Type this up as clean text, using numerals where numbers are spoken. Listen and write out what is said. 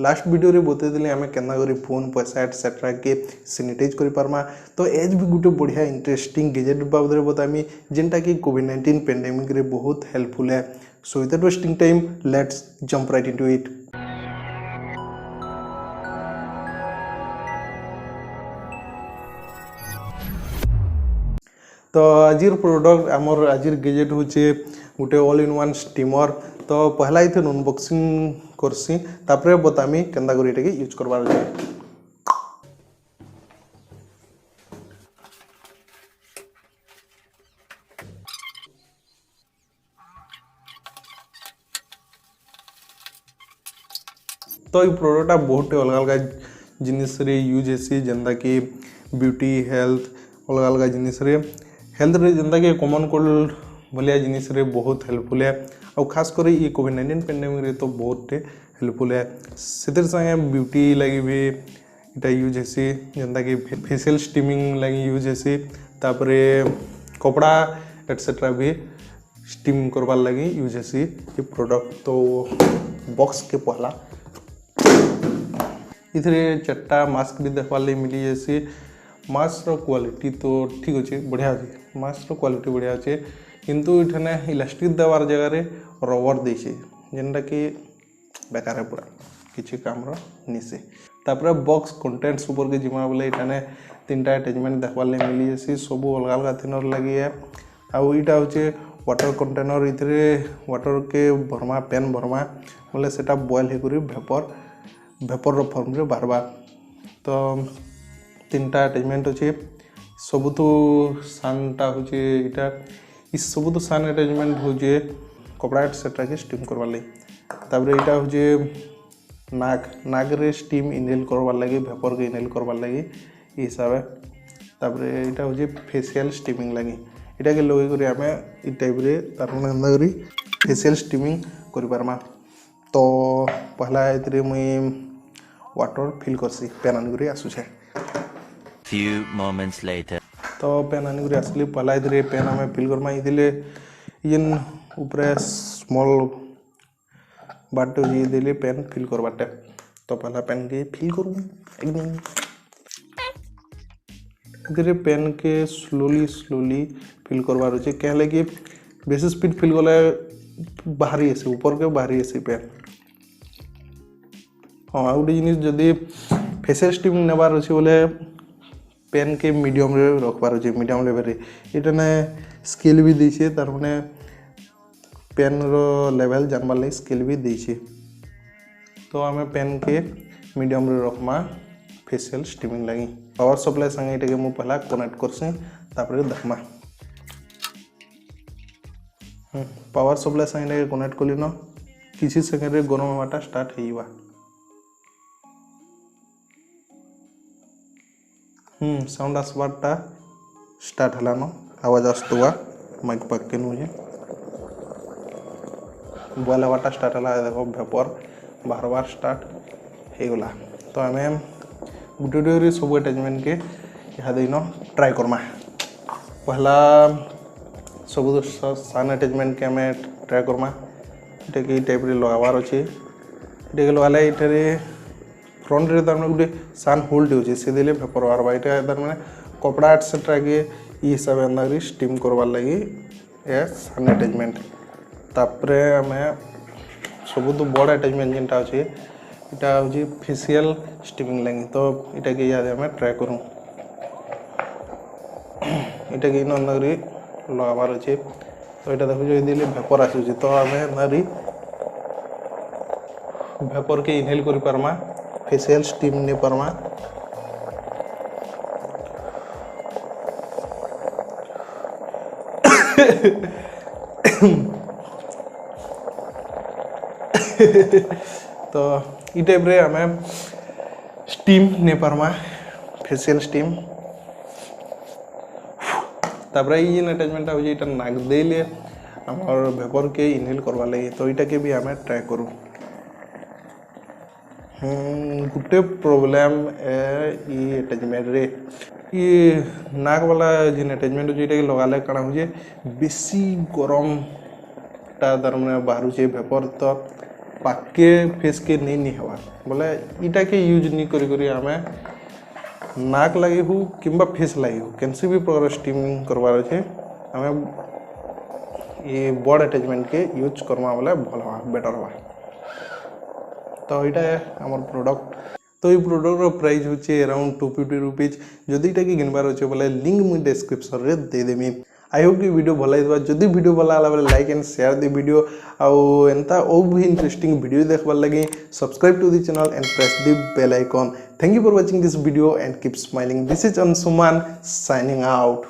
Last video रे बतैली आम के फोन पैसा एटसेट्रा के सैनिटाइज कर पार्मा। तो एज भी गोटे बढ़िया इंटरेस्टिंग गैजेट बाबद बतामी जेनटा कि कोविड-19 पेंडेमिक रे बहुत हेल्पफुल है। So without wasting time let's jump right into it. तो आजिर प्रोडक्ट आमर आजिर गैजेट होचे गोटे ऑल इन वन स्टीमर। तो पहला इथे अनबॉक्सिंग करसी तापरे बतामी केंदा करी एटाके यूज करबार अछि। तो ये प्रोडक्ट बहुत अलग अलग जिनिस रे यूज हेसी जेंदा कि ब्यूटी हेल्थ अलग अलग जिनिस रे हेल्थ रे जेंदा कि कॉमन कोल्ड भलिया जिनिस रे बहुत हेल्पफुल है। और खास कर ये कोविड-19 पेंडेमिक रे तो बहुत हेल्पफुल है। सेतिर संगे ब्यूटी लगी भी इटा यूज हेसी जेंदा कि फेशियल स्टीमिंग लगी यूज हेसी तापरे कपड़ा एटसेट्रा भी स्टीम करबार लगी यूज हेसी ये प्रोडक्ट। तो बॉक्स के पहला इधरे चट्टा मास्क भी देखवार लगी मिली जैसे मास्क रो क्वालिटी तो ठीक अच्छे बढ़िया अच्छे मास्क रो क्वालिटी बढ़िया अच्छे किंतु इठाने इलास्टिक देवार जगह रे रबर देछे जेनटा कि बेकार है पूरा किछि काम रो निसे। तापरे बॉक्स कंटेंट्स ऊपर के जिमा बोले इठाने तीनटा अटैचमेंट देखवार लगी मिली जैसे सब अलग अलग थिनर लगी है। आउ इटा होचे वाटर कंटेनर इधरे वाटर के भरमा पेन भरमा बोले सेटा बॉयल हे करी वेपर रो फॉर्म रे बारबा। तो तीनटा अटैचमेंट अच्छे सबुतु सानटा होचे इटा इस सबुतु सान अटैचमेंट होचे कपड़ा एटसेट्रा के स्टीम करवार लगी। तापरे इटा होचे नाक रे स्टीम इनहेल करवार लगी वेपर के इनहेल करवार लगी ई हिसाब है। तापरे इटा होचे फेशियल स्टीमिंग लगी इटा के लगे करी आमे ई टाइप रे तार माने अंदा करी फेशियल स्टीमिंग करि पारमा। तो पहला इतरे मुई वाटर फिल करसी पेन आनी करी आसुछे। Few moments later. तो पेन आनी करी आसली पहला इधरे पेन हमें फिल करमा इदिले इन ऊपर स्मॉल बाटे जी दिले पेन फिल करबाटे। तो पहला पेन के फिल करूँ एकदम इधरे पेन के स्लोली फिल करबार अछि कहले कि बेसी स्पीड फिल गले बाहरी आसे ऊपर के बाहरी आसे पेन। हाँ गोटे जिनिस जदि फेशियल स्टीम नेबार अछि बोले पेन के मीडियम रे रखबार अछि मीडियम लेवल रे इटा ने स्केल भी दैछे तार माने पेन रो लेवल जानबार लागि स्केल भी दैछे। तो हमें पेन के मीडियम रे रखमा फेशियल स्टीमिंग लगी पावर सप्लाई संगे इटा के मु पहला कनेक्ट करसे तापरे देखमा पावर सप्लाई संगे कनेक्ट कली न किसी सेकेंड रे गरम होवाटा स्टार्ट हेइबा। साउंड आसबारटा स्टार्ट हला न आवाज आस्तुआ माइक पाक के नुजे बॉयल हवाटा स्टार्ट हला देखो वेपर बार स्टार्ट हे गला। तो हमें गुटे रे सब अटैचमेंट के यहाँ देन ट्राई करमा। पहला सब सान अटैचमेंट के हमें ट्राई करमा इटा के टाइप रे लगाबार अछि इटा के लगाले इटारे फ्रंट रे तार माने गुटे सान होल्ड होचे से देले वेपर बारबा इटा तार माने कपड़ा एटसेट्रा के ई हिसाब अंदा करी स्टीम करबार लागि ए सान अटैचमेंट। तापरे हमें सब तो बड़ अटैचमेंट जेनटा अछि इटा होची फेशियल स्टीमिंग लगी। तो इटा के याद हमें ट्राई करूँ इटा के इन अंदा करी लगाबार अछि। तो इटा देखो जो दिले वेपर आसुची तो हमें अंदा करी वेपर के इनहेल करि पारमा फेशियल स्टीम ने पारमा। तो ई टाइप रे हमें स्टीम ने पारमा फेशियल स्टीम। तापर ई अटैचमेंट हो जे इटा नाक देले हमर वेपर के इनहेल करबा लागि। तो इटा के भी हमें ट्राई करूँ। गुटे प्रॉब्लम ये अटैचमेंट रे ये नाक वाला जिन अटैचमेंट जो के लगाले काना हो बेसी गरम टा तार माने बाहर वेपर। तो पाके फेस के नहीं हवा बोले इटा के यूज नहीं करी आमे नाक लगे हो किंबा फेस लगे हो कैंसी भी प्रकार स्टीमिंग करवार अच्छे आमे ये बॉड अटैचमेंट के यूज करमा बोले भल हवा बेटर हवा। तो यहाँ आम प्रोडक्ट तो ये प्रोडक्ट प्राइस होचे अराउंड 250 रुपीज जदि इटा के घिनबार अच्छे बोले लिंक मुझे डिस्क्रिप्शन रे दे देमी। आई होप कि वीडियो भल लगा जदि वीडियो भल लगा बोले like and share the video आउ एंता और भी इंटरेस्टिंग वीडियो देखबार लगी subscribe to the channel and press the bell icon. Thank you for watching this video and keep smiling. This is Anshuman signing out.